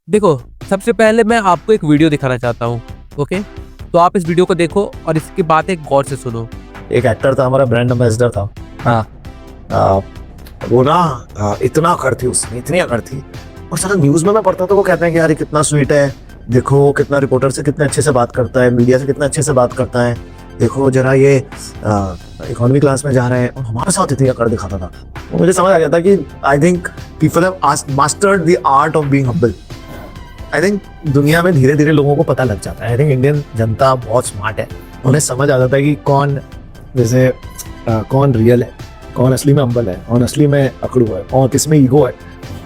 देखो, सबसे पहले मैं आपको एक वीडियो दिखाना चाहता हूँ। ओके, तो आप इस वीडियो को देखो और इसकी बातें गौर से सुनो। एक एक्टर था, हमारा ब्रांड एम्बेसडर था। हाँ। आ, वो ना इतना अकड़ थी उसमें, इतनी अकड़ थी। और सारा न्यूज में मैं पढ़ता तो वो कहते हैं कि यार ये कितना स्वीट है, देखो कितना रिपोर्टर से कितने अच्छे से बात करता है, मीडिया से कितना अच्छे से बात करता है, देखो जरा ये इकोनॉमी क्लास में जा रहे हैं। और हमारे साथ इतनी अकड़ दिखाता था। तो मुझे समझ आ गया था कि I think people have mastered the art of being humble. I think दुनिया में धीरे धीरे लोगों को पता लग जाता है। आई थिंक इंडियन जनता बहुत स्मार्ट है, उन्हें समझ आ जाता है कि कौन जैसे कौन रियल है, कौन असली में हम्बल है, कौन असली में अकड़ू है, और किसमें ईगो है,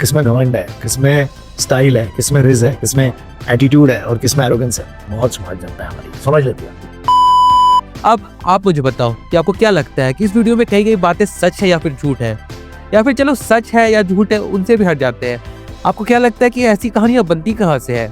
किसमें घमंड है, किसमें स्टाइल है, किसमें रिज है, किसमें एटीट्यूड है और किसमें एरोगेंस है। बहुत स्मार्ट जनता है हमारी, समझ लेती है। अब आप मुझे बताओ कि आपको क्या लगता है कि इस वीडियो में कही गई बातें सच है या फिर झूठ है, या फिर चलो सच है या झूठ है उनसे भी हट जाते हैं। आपको क्या लगता है कि ऐसी कहानियां बनती कहाँ से है?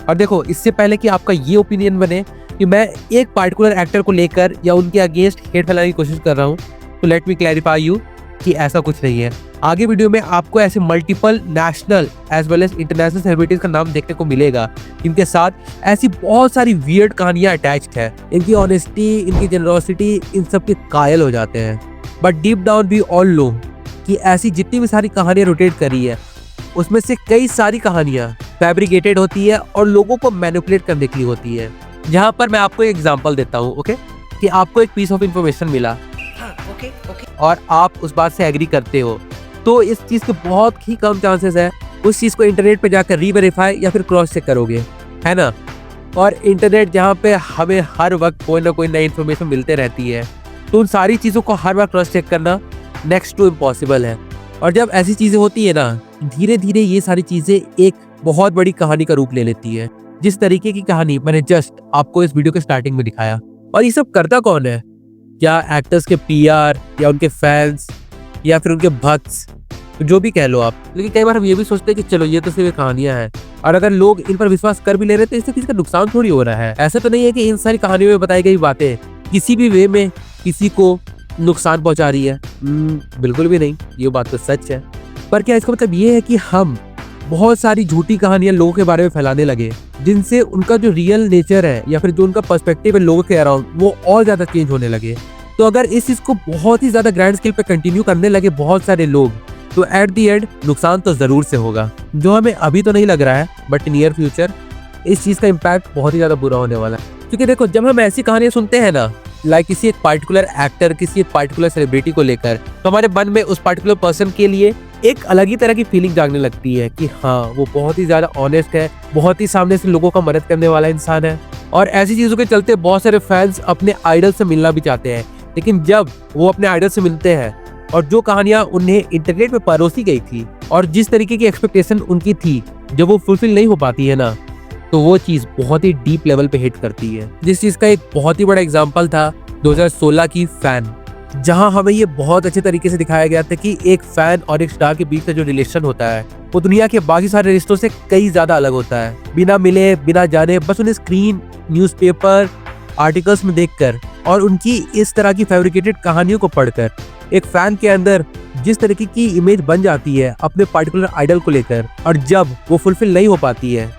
और देखो, इससे पहले कि आपका ये ओपिनियन बने कि मैं एक पार्टिकुलर एक्टर को लेकर या उनके अगेंस्ट हेट फैलाने की कोशिश कर रहा हूँ, तो लेट मी क्लैरिफाई यू कि ऐसा कुछ नहीं है। आगे वीडियो में आपको ऐसे multiple national as well as international celebrities का नाम देखने को मिलेगा, इनके साथ ऐसी बहुत सारी वियर्ड कहानियां अटैच्ड है। इनकी ऑनेस्टी, इनकी जेनरोसिटी, इन सब के कायल हो जाते हैं। But deep down we all know कि ऐसी जितनी भी सारी कहानियां रोटेट करी है, उसमें से कई सारी कहानियां फैब्रिकेटेड होती है और लोगों को मैनिपुलेट करने के लिए होती है। जहां पर मैं आपको एक एग्जांपल देता हूं, ओके, कि आपको एक पीस ऑफ इंफॉर्मेशन मिला और आप उस बात से एग्री करते हो, तो इस चीज के बहुत ही कम चांसेस है उस चीज को इंटरनेट पे जाकर रीवेरीफाई या फिर क्रॉस चेक करोगे, है ना। और इंटरनेट जहाँ पे हमें हर वक्त कोई ना कोई नई इन्फॉर्मेशन मिलते रहती है, तो उन सारी चीज़ों को हर बार क्रॉस चेक करना नेक्स्ट टू इम्पॉसिबल है। और जब ऐसी चीज़ें होती है ना, धीरे धीरे ये सारी चीज़ें एक बहुत बड़ी कहानी का रूप ले लेती है, जिस तरीके की कहानी मैंने जस्ट आपको इस वीडियो के स्टार्टिंग में दिखाया। और ये सब करता कौन है? क्या एक्टर्स के पीआर या उनके फैंस या फिर उनके भक्स, तो जो भी कह लो आप। लेकिन कई बार हम ये भी सोचते हैं कि चलो ये तो सिर्फ कहानियां हैं, और अगर लोग इन पर विश्वास कर भी ले रहे तो इससे किसी का नुकसान थोड़ी हो रहा है। ऐसा तो नहीं है कि इन सारी कहानियों में बताई गई बातें किसी भी वे में किसी को नुकसान पहुंचा रही है। बिल्कुल भी नहीं, ये बात तो सच है। पर क्या इसका मतलब ये है कि हम बहुत सारी झूठी कहानियां लोगों के बारे में फैलाने लगे, जिनसे उनका जो रियल नेचर है या फिर जो उनका पर्सपेक्टिव है लोगों के अराउंड, वो और ज्यादा चेंज होने लगे? तो अगर इस चीज को बहुत ही ज्यादा ग्रैंड स्केल पे कंटिन्यू करने लगे बहुत सारे लोग, तो एट द एंड नुकसान तो जरूर से होगा, जो हमें अभी तो नहीं लग रहा है, बट नियर फ्यूचर इस चीज का इम्पैक्ट बहुत ही ज्यादा बुरा होने वाला है। क्योंकि देखो, जब हम ऐसी कहानियां सुनते हैं ना, लाइक किसी एक पार्टिकुलर एक्टर, किसी एक पार्टिकुलर सेलिब्रिटी को लेकर, तो हमारे मन में उस पार्टिकुलर पर्सन के लिए एक अलग ही तरह की फीलिंग जागने लगती है कि हाँ, वो बहुत ही ज्यादा ऑनेस्ट है, बहुत ही सामने से लोगों का मदद करने वाला इंसान है। और ऐसी चीजों के चलते बहुत सारे फैंस अपने आइडल से मिलना भी चाहते हैं। लेकिन जब वो अपने आइडल से मिलते हैं और जो कहानियां उन्हें इंटरनेट पे परोसी गई थी और जिस तरीके की एक्सपेक्टेशन उनकी थी, जब वो फुलफिल नहीं हो पाती है ना, तो वो चीज बहुत ही डीप लेवल पे हिट करती है। जिस चीज का एक बहुत ही बड़ा एग्जांपल था 2016 की फैन, जहां हमें ये बहुत अच्छे तरीके से दिखाया गया था कि एक फैन और एक स्टार के बीच का जो रिलेशन होता है, वो दुनिया के बाकी सारे रिश्तों से कई ज्यादा अलग होता है। बिना मिले, बिना जाने, बस उन्हें स्क्रीन, न्यूज़पेपर, आर्टिकल्स में देखकर और उनकी इस तरह की फैब्रिकेटेड कहानियों को पढ़कर एक फैन के अंदर जिस तरीके की इमेज बन जाती है अपने पार्टिकुलर आइडल को लेकर, और जब वो फुलफिल नहीं हो पाती है,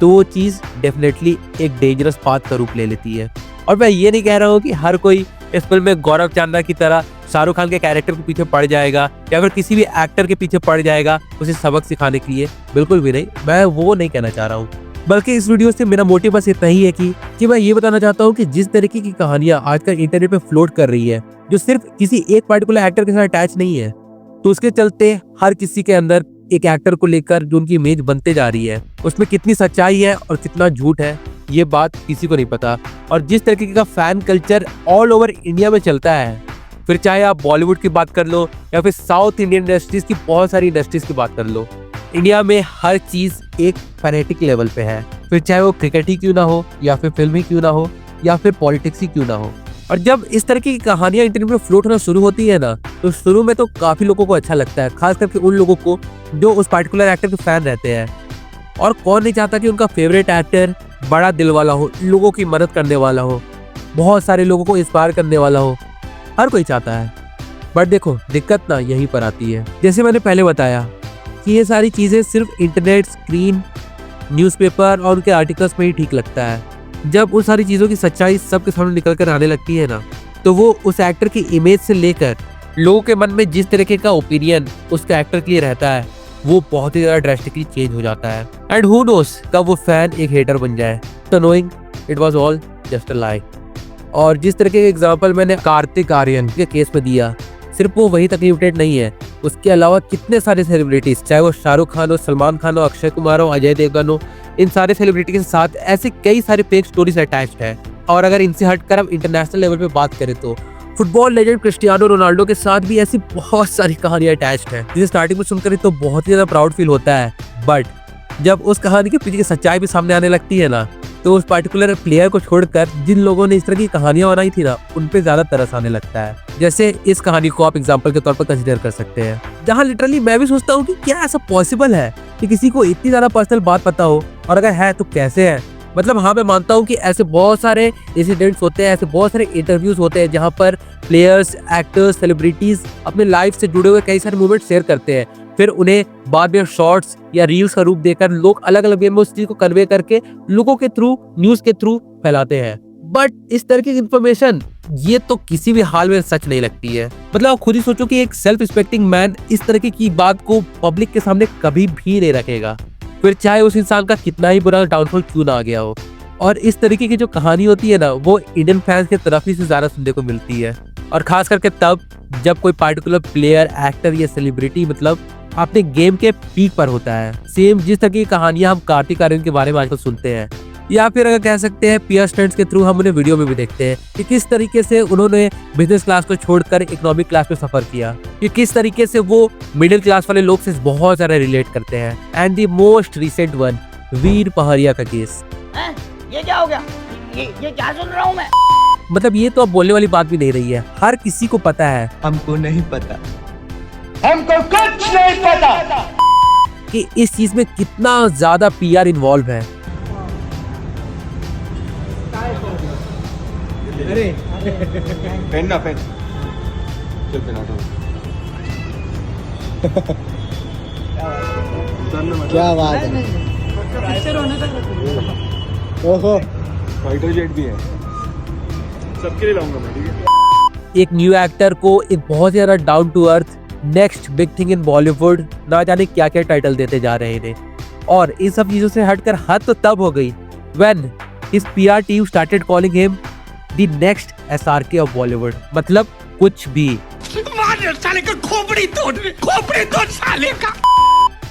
तो वो चीज डेफिनेटली एक डेंजरस पाथ का रूप ले लेती है। और मैं ये नहीं कह रहा हूँ कि हर कोई इस फिल्म में गौरव चांदा की तरह शाहरुख खान के कैरेक्टर के पीछे पड़ जाएगा या फिर किसी भी एक्टर के पीछे पड़ जाएगा उसे सबक सिखाने के लिए। बिल्कुल भी नहीं, मैं वो नहीं कहना चाह रहा हूँ। बल्कि इस वीडियो से मेरा मोटिव बस इतना ही है कि मैं ये बताना चाहता हूँ कि जिस तरीके की कहानियां आजकल इंटरनेट पे फ्लोट कर रही है, जो सिर्फ किसी एक पार्टिकुलर एक्टर के साथ अटैच नहीं है, तो उसके चलते हर किसी के अंदर एक एक्टर को लेकर जो उनकी इमेज बनते जा रही है, उसमें कितनी सच्चाई है और कितना झूठ है, ये बात किसी को नहीं पता। और जिस तरीके का fan culture all over India में चलता है, फिर चाहे आप बॉलीवुड की बात कर लो या फिर साउथ इंडियन इंडस्ट्रीज की बहुत सारी इंडस्ट्रीज की बात कर लो, इंडिया में हर चीज एक फैनेटिक लेवल पे है। फिर चाहे वो क्रिकेट ही क्यों ना हो, या फिर फिल्म ही क्यों ना हो, या फिर पॉलिटिक्स ही क्यों ना हो। और जब इस तरह की कहानियां इंटरनेट पे फ्लोट होना शुरू होती है ना, तो शुरू में तो काफी लोगों को अच्छा लगता है, खास करके उन लोगों को जो उस पार्टिकुलर एक्टर के फैन रहते हैं। और कौन नहीं चाहता कि उनका फेवरेट एक्टर बड़ा दिल वाला हो, लोगों की मदद करने वाला हो, बहुत सारे लोगों को इंस्पायर करने वाला हो, हर कोई चाहता है। बट देखो, दिक्कत ना यहीं पर आती है। जैसे मैंने पहले बताया कि ये सारी चीजें सिर्फ इंटरनेट, स्क्रीन न्यूज़पेपर और उनके आर्टिकल्स में ही ठीक लगता है। जब उन सारी चीज़ों की सच्चाई सबके सामने निकल कर आने लगती है ना, तो वो उस एक्टर की इमेज से लेकर लोगों के मन में जिस तरीके का ओपिनियन उसके एक्टर के लिए रहता है, वो बहुत ही ज़्यादा ड्रेस्टिकली चेंज हो जाता है। एंड हु नोस कब वो फैन एक हेटर बन जाए। तो knowing it was all just a lie. और जिस तरीके के एग्जांपल मैंने कार्तिक आर्यन के केस में दिया, सिर्फ वो वही तक लिमिटेड नहीं है, उसके अलावा कितने सारे सेलिब्रिटीज, चाहे वो शाहरुख खान हो, सलमान खान हो, अक्षय कुमार हो, अजय देवगन हो, इन सारे सेलिब्रिटी के साथ ऐसे कई सारे फेक स्टोरीज अटैच्ड है। और अगर इनसे हटकर हम इंटरनेशनल लेवल पे बात करें तो फुटबॉल लेजेंड क्रिस्टियानो रोनाल्डो के साथ भी ऐसी बहुत सारी कहानियां अटैच्ड हैं, जिसे स्टार्टिंग में सुनकर तो बहुत ही ज्यादा प्राउड फील होता है। बट जब उस कहानी के पीछे की सच्चाई भी सामने आने लगती है ना, तो उस पर्टिकुलर प्लेयर को छोड़कर जिन लोगों ने इस तरह की कहानियां बनाई थी ना, उन पे ज्यादा तरस आने लगता है। जैसे इस कहानी को आप एग्जांपल के तौर पर कंसीडर कर सकते हैं, जहां लिटरली मैं भी सोचता हूँ कि क्या ऐसा पॉसिबल है कि किसी को इतनी ज्यादा पर्सनल बात पता हो, और अगर है तो कैसे है। मतलब हाँ, मैं मानता हूँ कि ऐसे बहुत सारे इंसिडेंट्स होते हैं, ऐसे बहुत सारे इंटरव्यूज होते हैं जहाँ पर प्लेयर्स, एक्टर्स, सेलिब्रिटीज अपने लाइफ से जुड़े हुए कई सारे मोमेंट शेयर करते हैं, फिर उन्हें बाद में शॉर्ट्स या रील्स का रूप देकर लोग अलग अलग वे में उस चीज को कन्वे करके लोगों के थ्रू, न्यूज के थ्रू फैलाते हैं। बट इस तरह की इन्फॉर्मेशन ये तो किसी भी हाल में सच नहीं लगती है। मतलब आप खुद ही सोचो कि एक सेल्फ रिस्पेक्टिंग मैन इस तरह की बात को पब्लिक के सामने कभी भी नहीं रखेगा, फिर चाहे उस इंसान का कितना ही बुरा डाउनफॉल क्यों ना आ गया हो। और इस तरीके की जो कहानी होती है ना, वो इंडियन फैंस की तरफ ही से ज्यादा सुनने को मिलती है, और खास करके तब जब कोई पार्टिकुलर प्लेयर, एक्टर या सेलिब्रिटी मतलब अपने गेम के पीक पर होता है। सेम जिस तरह की कहानियां हम कार्तिक आर्यन के बारे में आजकल सुनते हैं, या फिर अगर कह सकते हैं पीयर स्टंट्स के थ्रू हम उन्हें वीडियो में भी देखते हैं कि किस तरीके से उन्होंने बिजनेस क्लास को छोड़कर इकोनॉमिक क्लास में सफर किया, कि किस तरीके से वो मिडिल क्लास वाले लोग से बहुत ज्यादा रिलेट करते हैं। And the most recent one, Veer Pahariya का केस। ये क्या हो गया? ये क्या सुन रहा हूँ मैं? मतलब ये तो अब बोलने वाली बात भी नहीं रही है, हर किसी को पता है, हमको नहीं पता, हमको कुछ नहीं पता कि इस चीज में कितना ज्यादा पीआर इन्वॉल्व है। पेन ना पेन, चल पेन हटो। क्या बात है। ओहो, फाइटर जेट भी है, सबके लिए लाऊंगा मैं, ठीक है। एक न्यू एक्टर को एक बहुत ज्यादा down to earth next big thing in Bollywood, ना जाने क्या क्या टाइटल देते जा रहे हैं। और इन सब चीजों से हटकर हद तो तब हो गई when his PR team started calling him the next SRK of Bollywood. मतलब कुछ भी, साले का खोपड़ी तोड़ साले का।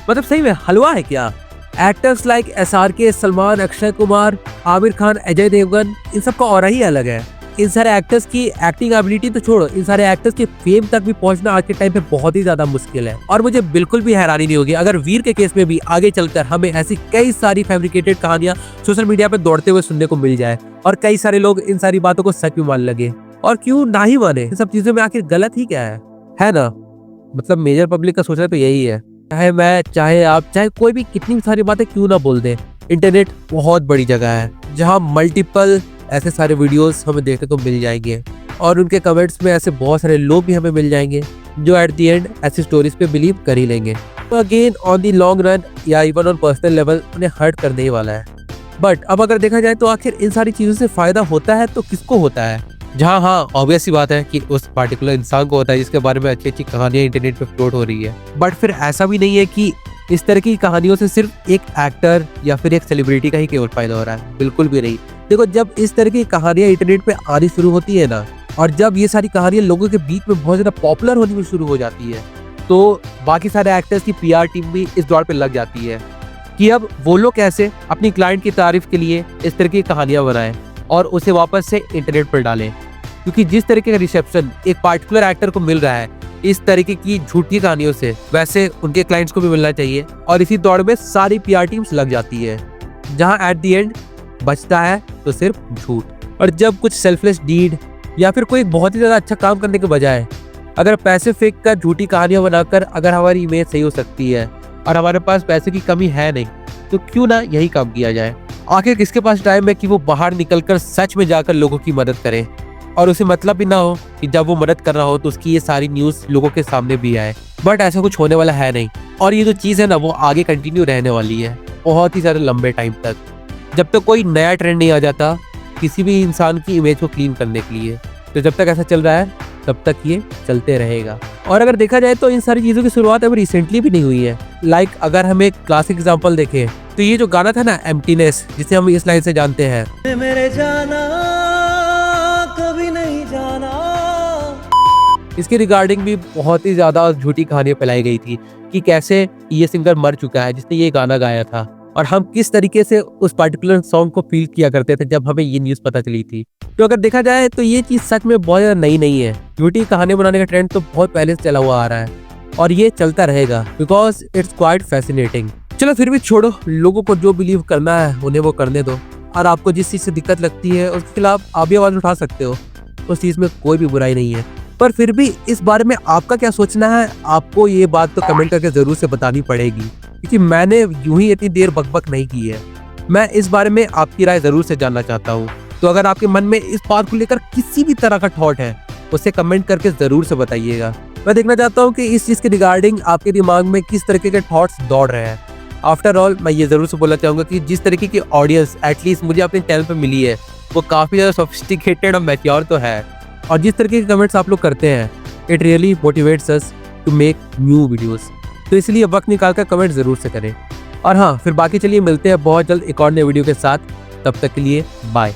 मतलब सही में हलवा है क्या। Actors like SRK, Salman, Akshay Kumar, Aamir Khan, Ajay Devgn, इन सब का ऑरा ही अलग है। इन सारे एक्टर्स की एक्टिंग एबिलिटी तो छोड़ो, इन सारे एक्टर्स के फेम तक भी पहुंचना आज के टाइम पे बहुत ही ज्यादा मुश्किल है। और मुझे बिल्कुल भी हैरानी नहीं होगी अगर वीर के केस में भी आगे चलकर हमें ऐसी कई सारी फैब्रिकेटेड कहानियां सोशल मीडिया पे दौड़ते हुए सुनने को मिल जाए, और कई सारे लोग इन सारी बातों को सच में मान लगे। और क्यों ना ही माने, इन सब चीजों में आखिर गलत ही क्या है ना। मतलब मेजर पब्लिक का सोचना तो यही है, चाहे मैं, चाहे आप, चाहे कोई भी कितनी सारी बातें क्यों ना बोल दे, इंटरनेट बहुत बड़ी जगह है जहाँ मल्टीपल ऐसे सारे वीडियोस हमें देखने को मिल जाएंगे, और उनके कमेंट्स में ऐसे बहुत सारे लोग भी हमें मिल जाएंगे जो एट द एंड ऐसी स्टोरीज पे बिलीव कर ही लेंगे। तो again on the long run या इवन ऑन पर्सनल लेवल उन्हें हर्ट करने ही वाला है। बट अब अगर देखा जाए तो आखिर इन सारी चीजों से फायदा होता है तो किसको होता है। जहाँ हाँ ऑब्वियस सी बात है कि उस पार्टिकुलर इंसान को होता है जिसके बारे में अच्छी अच्छी कहानियां इंटरनेट पे फ्लोट हो रही है। बट फिर ऐसा भी नहीं है कि इस तरह की कहानियों से सिर्फ एक एक्टर या फिर एक सेलिब्रिटी का ही केवल फायदा हो रहा है, बिल्कुल भी नहीं। देखो, जब इस तरह की कहानियां इंटरनेट पे आनी शुरू होती है ना, और जब ये सारी कहानियां लोगों के बीच में बहुत ज्यादा पॉपुलर होनी भी शुरू हो जाती है, तो बाकी सारे एक्टर्स की पीआर टीम भी इस दौड़ पे लग जाती है कि अब वो लोग कैसे अपनी क्लाइंट की तारीफ के लिए इस तरह की कहानियां बनाएं और उसे वापस से इंटरनेट पर डालें। क्योंकि जिस तरीके का रिसेप्शन एक पार्टिकुलर एक्टर को मिल रहा है इस तरीके की झूठी कहानियों से, वैसे उनके क्लाइंट्स को भी मिलना चाहिए, और इसी दौड़ में सारी पीआर टीम्स लग जाती है, जहां एट द एंड बचता है तो सिर्फ झूठ। और जब कुछ सेल्फलेस डीड या फिर कोई बहुत ही ज्यादा अच्छा काम करने के बजाय अगर पैसे फेंक कर झूठी कहानियां बनाकर अगर हमारी इमेज सही हो सकती है और हमारे पास पैसे की कमी है नहीं, तो क्यों ना यही काम किया जाए। आखिर किसके पास टाइम है कि वो बाहर निकलकर सच में जाकर लोगों की मदद करे। और उसे मतलब भी ना हो कि जब वो मदद कर रहा हो तो उसकी ये सारी न्यूज़ लोगों के सामने भी आए। बट ऐसा कुछ होने वाला है नहीं, और ये जो चीज़ है ना वो आगे कंटिन्यू रहने वाली है बहुत ही ज़्यादा लंबे टाइम तक, जब तक कोई नया ट्रेंड नहीं आ जाता किसी भी इंसान की इमेज को क्लीन करने के लिए। तो जब तक ऐसा चल रहा है तब तक ये चलते रहेगा। और अगर देखा जाए तो इन सारी चीज़ों की शुरुआत अभी रिसेंटली भी नहीं हुई है। लाइक अगर हम एक क्लासिक एग्जांपल देखें तो ये जो गाना था ना एम्प्टीनेस, जिसे हम इस लाइन से जानते हैं, मेरे जाना कभी नहीं जाना। इसके रिगार्डिंग भी बहुत ही ज़्यादा झूठी कहानियाँ फैलाई गई थी कि कैसे ये सिंगर मर चुका है जिसने ये गाना गाया था, और हम किस तरीके से उस पर्टिकुलर सॉन्ग को फील किया करते थे जब हमें ये न्यूज़ पता चली थी। तो अगर देखा जाए तो ये चीज़ सच में बहुत ज़्यादा नई नहीं है। झूठी कहानी बनाने का ट्रेंड तो बहुत पहले से चला हुआ आ रहा है और ये चलता रहेगा बिकॉज इट्स क्वाइट फैसिनेटिंग। चलो फिर भी छोड़ो, लोगों को जो बिलीव करना है उन्हें वो करने दो, और आपको जिस चीज़ से दिक्कत लगती है उसके खिलाफ आप भी आवाज़ उठा सकते हो, उस चीज़ में कोई भी बुराई नहीं है। पर फिर भी इस बारे में आपका क्या सोचना है, आपको ये बात तो कमेंट करके ज़रूर से बतानी पड़ेगी, क्योंकि मैंने यूं ही इतनी देर बकबक नहीं की है। मैं इस बारे में आपकी राय ज़रूर से जानना चाहता हूँ। तो अगर आपके मन में इस बात को लेकर किसी भी तरह का थॉट है उसे कमेंट करके ज़रूर से बताइएगा। मैं देखना चाहता हूँ कि इस चीज़ के रिगार्डिंग आपके दिमाग में किस तरीके के थॉट्स दौड़ रहे हैं। आफ्टर ऑल मैं ये ज़रूर से बोलना चाहूँगा कि जिस तरीके की ऑडियंस एटलीस्ट मुझे अपने चैनल पर मिली है वो काफ़ी ज़्यादा सोफिस्टिकेटेड और मैच्योर तो है, और जिस तरीके के कमेंट्स आप लोग करते हैं it really motivates us to make new videos. तो इसलिए वक्त निकाल कर कमेंट ज़रूर से करें। और हाँ, फिर बाकी चलिए मिलते हैं बहुत जल्द एक और नए वीडियो के साथ। तब तक के लिए बाय।